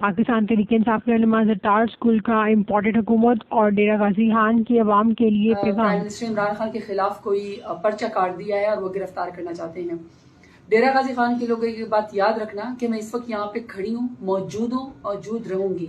پاکستان تحریک انصاف رہنما زٹار اسکول کا امپورٹڈ حکومت اور ڈیرہ غازی خان کی عوام کے لیے پیغام۔ پرائم منسٹر عمران خان کے خلاف کوئی پرچہ کاٹ دیا ہے اور وہ گرفتار کرنا چاہتے ہیں۔ ڈیرہ غازی خان کے لوگوں کی بات یاد رکھنا کہ میں اس وقت یہاں پہ کھڑی ہوں، موجود ہوں، موجود رہوں گی،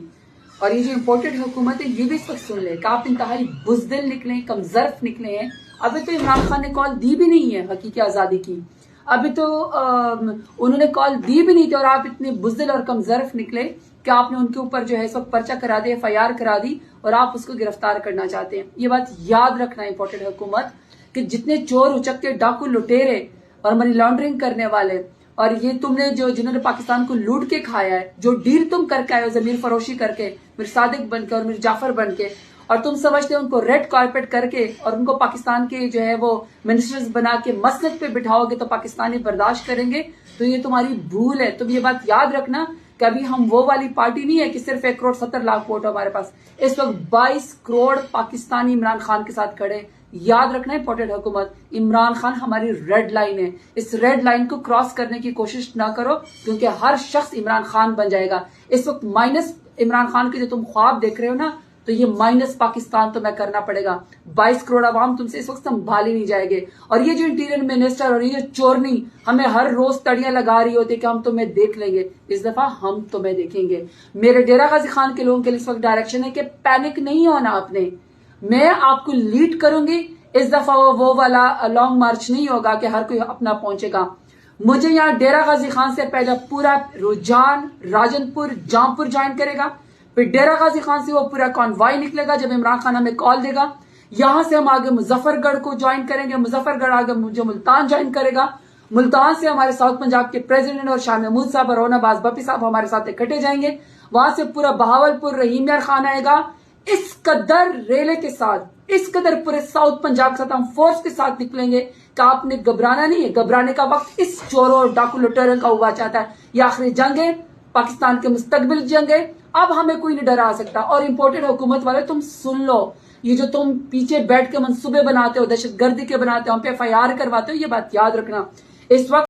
اور یہ جو امپورٹڈ حکومت ہے یہ بھی اس وقت سن لے کہ آپ انتہائی بزدل نکلے، کمظرف نکلے ہیں۔ ابھی تو عمران خان نے کال دی بھی نہیں ہے حقیقی آزادی کی، ابھی تو انہوں نے کال دی بھی نہیں تھی، اور آپ اتنے بزدل اور کمظرف نکلے کہ آپ نے ان کے اوپر جو ہے اس وقت پرچہ کرا دیا، FIR کرا دی، اور آپ اس کو گرفتار کرنا چاہتے ہیں۔ یہ بات یاد رکھنا امپورٹڈ حکومت کہ جتنے چور اچکے ڈاکو لٹیرے اور منی لانڈرنگ کرنے والے، اور یہ تم نے جنہوں نے پاکستان کو لوٹ کے کھایا ہے، جو ڈیل تم کر کے آئے ہو ضمیر فروشی کر کے، میر صادق بن کے اور میر جعفر بن کے، اور تم سمجھتے ہو ان کو ریڈ کارپیٹ کر کے اور ان کو پاکستان کے جو ہے وہ منسٹرز بنا کے مسند پہ بٹھاؤ گے تو پاکستانی برداشت کریں گے، تو یہ تمہاری بھول ہے۔ تم یہ بات یاد رکھنا کہ ابھی ہم وہ والی پارٹی نہیں ہے کہ صرف 1,70,00,000 ووٹ ہمارے پاس، اس وقت 22 کروڑ پاکستانی عمران خان کے ساتھ کھڑے۔ یاد رکھنا ہے امپورٹنٹ حکومت، عمران خان ہماری ریڈ لائن ہے، اس ریڈ لائن کو کراس کرنے کی کوشش نہ کرو، کیونکہ ہر شخص عمران خان بن جائے گا۔ اس وقت مائنس عمران خان کے جو تم خواب دیکھ رہے ہو نا، تو یہ مائنس پاکستان تمہیں کرنا پڑے گا۔ 22 کروڑ عوام تم سے اس وقت سنبھالی نہیں جائے گے، اور یہ جو انٹیریئر منسٹر اور یہ چورنی ہمیں ہر روز تڑیاں لگا رہی ہوتی کہ ہم تمہیں دیکھ لیں گے، اس دفعہ ہم تمہیں دیکھیں گے۔ میرے ڈیرہ غازی خان کے لوگوں کے لیے اس وقت ڈائریکشن ہے کہ پینک نہیں ہونا اپنے، میں آپ کو لیڈ کروں گی۔ اس دفعہ وہ والا لانگ مارچ نہیں ہوگا کہ ہر کوئی اپنا پہنچے گا۔ مجھے یہاں ڈیرہ غازی خان سے پہلے پورا رجحان راجن پور جام پور جوائن کرے گا، پھر ڈیرہ غازی خان سے وہ پورا کانوائی نکلے گا جب عمران خان ہمیں کال دے گا، یہاں سے ہم آگے مظفر گڑھ کو جوائن کریں گے، مظفر گڑھ آگے مجھے ملتان جوائن کرے گا، ملتان سے ہمارے ساؤتھ پنجاب کے پریزیڈنٹ اور شاہ محمود صاحب اور رونا باز بپی صاحب ہمارے ساتھ اکٹھے جائیں گے، وہاں سے پورا بہاولپور رحیم یار خان آئے گا۔ اس قدر ریلے کے ساتھ، اس قدر پورے ساؤتھ پنجاب کے ساتھ ہم فورس کے ساتھ نکلیں گے کہ آپ نے گھبرانا نہیں ہے۔ گھبرانے کا وقت اس چوروں اور ڈاکو لٹیروں کا ہوا چاہتا ہے۔ یہ آخری جنگ ہے، پاکستان کے مستقبل جنگ ہے، اب ہمیں کوئی نہیں ڈرا سکتا۔ اور امپورٹنٹ حکومت والے تم سن لو، یہ جو تم پیچھے بیٹھ کے منصوبے بناتے ہو، دہشت گردی کے بناتے ہو، ہم پہ FIR کرواتے ہو، یہ بات یاد رکھنا۔ اس وقت